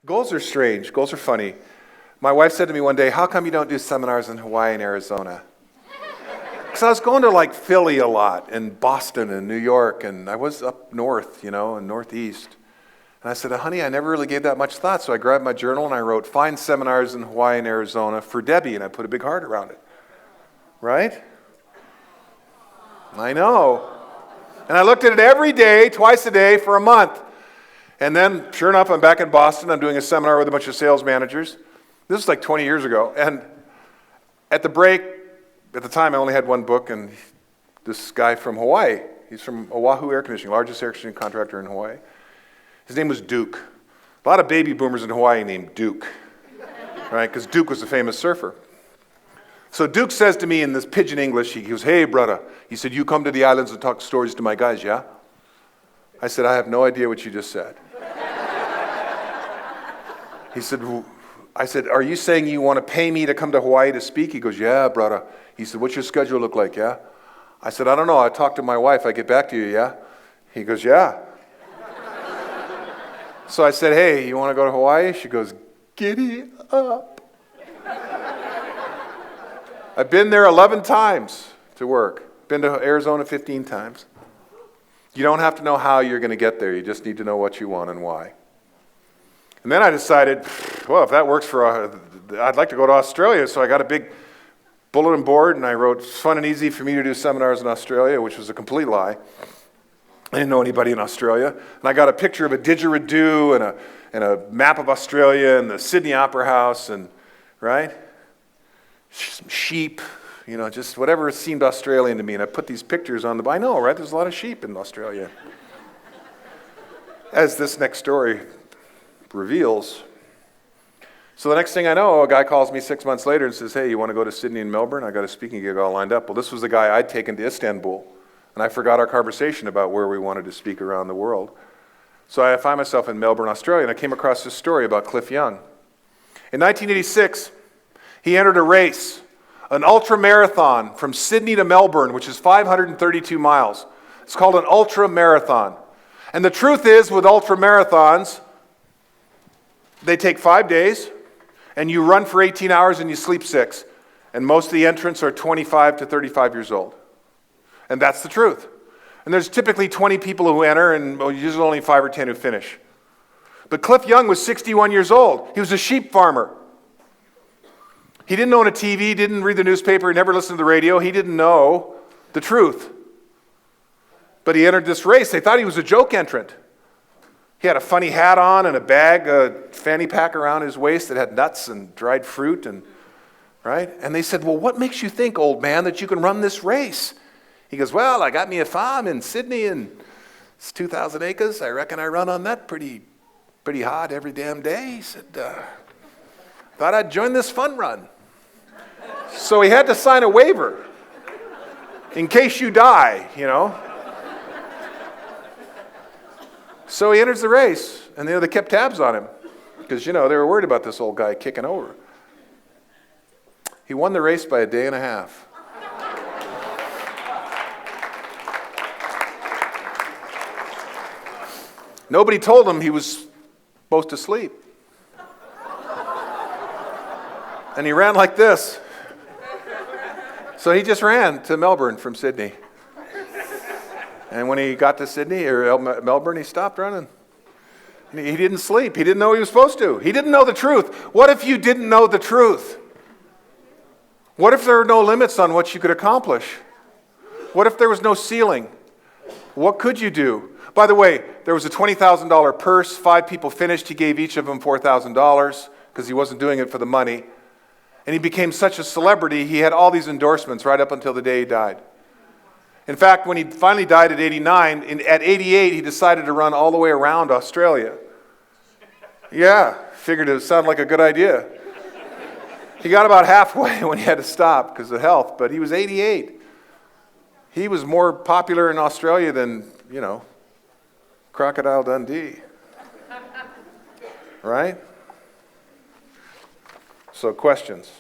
Goals are strange. Goals are funny. My wife said to me one day, how come you don't do seminars in Hawaii and Arizona? Because I was going to like Philly a lot and Boston and New York, and I was up north, and northeast. And I said, honey, I never really gave that much thought. So I grabbed my journal and I wrote, find seminars in Hawaii and Arizona for Debbie, and I put a big heart around it. Right? I know. And I looked at it every day, twice a day, for a month. And then, sure enough, I'm back in Boston. I'm doing a seminar with a bunch of sales managers. This is like 20 years ago. And at the break, at the time, I only had one book, and this guy from Hawaii, he's from Oahu Air Conditioning, largest air conditioning contractor in Hawaii. His name was Duke. A lot of baby boomers in Hawaii named Duke, right? Because Duke was a famous surfer. So Duke says to me in this pidgin English, he goes, hey, brother. He said, you come to the islands and talk stories to my guys, yeah? I said, I have no idea what you just said. He said, I said, are you saying you want to pay me to come to Hawaii to speak? He goes, yeah, brother. He said, what's your schedule look like, yeah? I said, I don't know. I talked to my wife. I get back to you, yeah? He goes, yeah. So I said, hey, you want to go to Hawaii? She goes, giddy up. I've been there 11 times to work. Been to Arizona 15 times. You don't have to know how you're going to get there. You just need to know what you want and why. And then I decided, well, if that works I'd like to go to Australia. So I got a big bulletin board and I wrote, it's fun and easy for me to do seminars in Australia, which was a complete lie. I didn't know anybody in Australia. And I got a picture of a didgeridoo and a map of Australia and the Sydney Opera House and, right? Some sheep, just whatever seemed Australian to me. And I put these pictures on I know, right? There's a lot of sheep in Australia. As this next story reveals. So the next thing I know, a guy calls me 6 months later and says, hey, you want to go to Sydney and Melbourne? I got a speaking gig all lined up. Well, this was the guy I'd taken to Istanbul. And I forgot our conversation about where we wanted to speak around the world. So I find myself in Melbourne, Australia, and I came across this story about Cliff Young. In 1986, he entered a race, an ultra marathon from Sydney to Melbourne, which is 532 miles. It's called an ultra marathon. And the truth is, with ultra marathons, they take 5 days, and you run for 18 hours and you sleep 6. And most of the entrants are 25 to 35 years old. And that's the truth. And there's typically 20 people who enter, and usually only 5 or 10 who finish. But Cliff Young was 61 years old. He was a sheep farmer. He didn't own a TV, didn't read the newspaper, never listened to the radio. He didn't know the truth. But he entered this race. They thought he was a joke entrant. He had a funny hat on and a bag, a fanny pack around his waist that had nuts and dried fruit, right? And they said, well, what makes you think, old man, that you can run this race? He goes, well, I got me a farm in Sydney, and it's 2,000 acres. I reckon I run on that pretty hard every damn day. He said, thought I'd join this fun run. So he had to sign a waiver in case you die, So he enters the race, and they kept tabs on him because, they were worried about this old guy kicking over. He won the race by a day and a half. Nobody told him he was supposed to sleep. And he ran like this. So he just ran to Melbourne from Sydney. And when he got to Sydney or Melbourne, he stopped running. He didn't sleep. He didn't know he was supposed to. He didn't know the truth. What if you didn't know the truth? What if there were no limits on what you could accomplish? What if there was no ceiling? What could you do? By the way, there was a $20,000 purse. 5 people finished. He gave each of them $4,000 because he wasn't doing it for the money. And he became such a celebrity, he had all these endorsements right up until the day he died. In fact, when he finally died at 89, at 88, he decided to run all the way around Australia. Yeah, figured it sounded like a good idea. He got about halfway when he had to stop because of health, but he was 88. He was more popular in Australia than, Crocodile Dundee. Right? So questions.